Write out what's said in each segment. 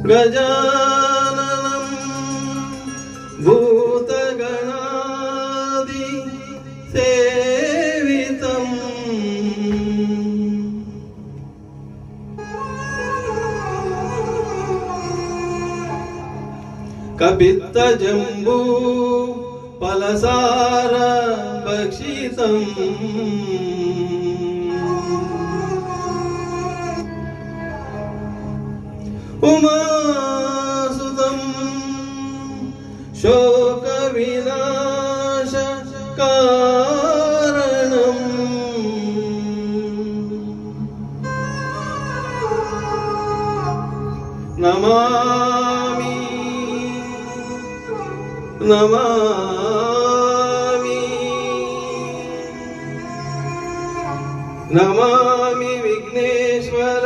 गजाननं भूतगणादि सेवितम् कपित्थजम्बू फलसार भक्षितम् उमासुतं शोकविनाश कारणम् नमामि नमामि नमामि विघ्नेश्वर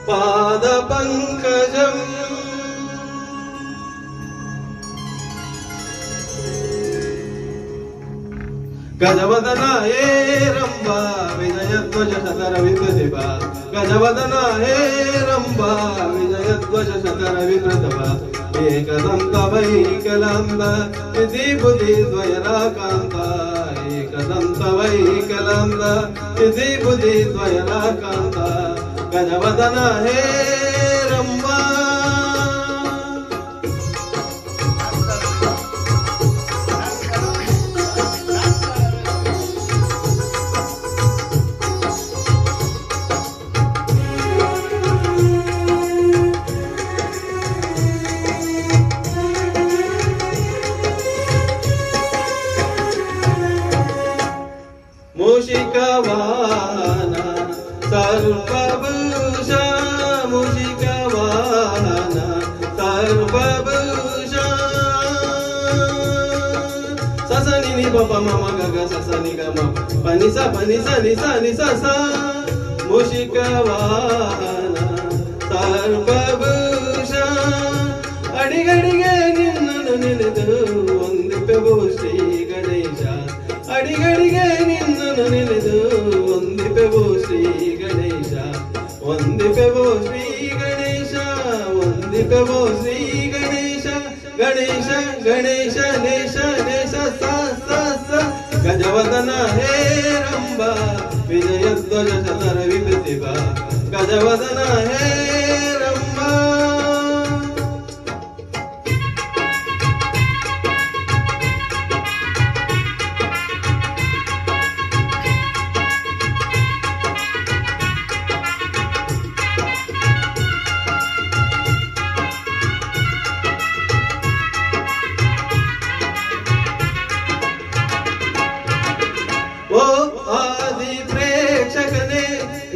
पादपङ्कजम् गजवदना हे रंबा विजयध्वज शतर विप्रतिभा गजवदना हे रंबा विजयध्वज शतर विप्रतिभा एकदन्त वैकलान्त इति बुद्धि द्वयराकान्त एकदन्त वैकलान्त इति बुद्धि द्वयराकान्त गजवदना हे रंबा मूषिकवाहना सर्वभूषा मूषिकवाहना सर्वभूषा ससनि नि पप मम गग ससनि ग म पनि सा नि सा नि सा सा मूषिकवाहना सर्वभूषा अडिगडिगे निन्ननु ನೆನೆದು ವಂದಿಪೆವು ಶ್ರೀ ಗಣೇಶ ಅಡಿಗಡಿಗೆ ನಿನ್ನನ್ನು ನೆನೆದು ವಂದಿಪೆವು ಶ್ರೀ ಗಣೇಶ ವಂದಿಪೆವು ಶ್ರೀ ಗಣೇಶ ವಂದಿಪೆವು ಶ್ರೀ ಗಣೇಶ ಗಣೇಶ ಗಣೇಶ ನೇಶ ನೇಶ ಸ ಸ ಸ ಗಜವದನ ಹೇ ರಂಬ ವಿಜಯಧ್ವಜ ಶತರ ವಿಪ್ರತಿಭಾ ಗಜವದನ ಹೇ ರಂಬ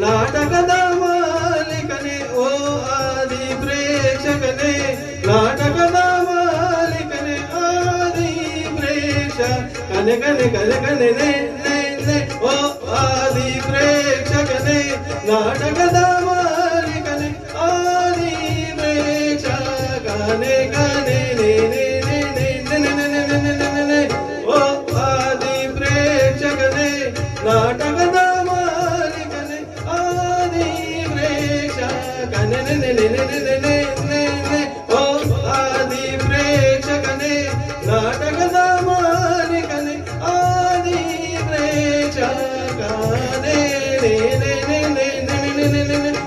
ನಾಟಕದ ಮಾಲೀಕನೇ ಓ ಆದಿ ಪ್ರೇಕ್ಷಕನೇ ನಾಟಕದ ಮಾಲೀಕನೇ ಆದಿ ಪ್ರೇಕ್ಷ ಕನೆ ಕನೆ ಕನೆ ಕನೆ ನೆ ನೆ ನೆ ಓ ಆದಿ ಪ್ರೇಕ್ಷಕನೇ ನಾಟಕದ ಮಾಲೀಕನೇ ಆದಿ ಪ್ರೇಕ್ಷ ಕನೆ ಕನೆ ನೆ ನೆ ನೆ ನೆ ನೆ ನೆ ನೆ ನೆ ನೆ ನೆ ಓ ಆದಿ ಪ್ರೇಕ್ಷಕನೇ ನಾಟಕದ ಓ ಆದಿ ಪ್ರೇಕ್ಷಕನೇ ನಾಟಕದ ಮಾಲೀಕನೇ ಆದಿ ಪ್ರೇಕ್ಷಕನೇ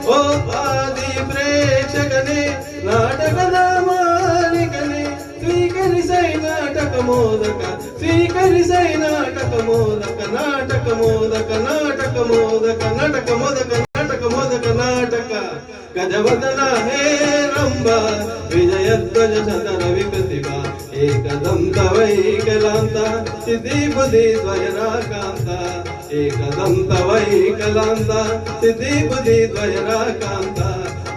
ಓ ಆದಿ ಪ್ರೇಕ್ಷಕನೇ ನಾಟಕದ ಮಾಲೀಕನೇ ಸ್ವೀಕರಿಸೈ ನಾಟಕ ಮೋದಕ ಸ್ವೀಕರಿಸೈ ನಾಟಕ ಮೋದಕ ನಾಟಕ ಮೋದಕ ನಾಟಕ ಮೋದಕ ನಾಟಕ ಮೋದಕ ನಾಟಕ ಮೋದಕ ನಾಟಕ ಗಜವದನ ಹೇ ರಂಬ ವಿಜಯಧ್ವಜ ಶತರ ವಿಪ್ರತಿಭಾ ಏಕದಂತ ವೈಕಲಾಂತ ಸಿದ್ಧಿ ಬುದ್ಧಿ ದ್ವಯರಾಕಾಂತ ಏಕದಂತ ವೈಕಲಾಂತ ಸಿದ್ಧಿ ಬುದ್ಧಿ ದ್ವಯರಾಕಾಂತ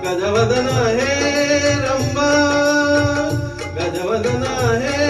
ಗಜವದನ ಹೇ ರಂಬ ಗಜವದನ ಹೇ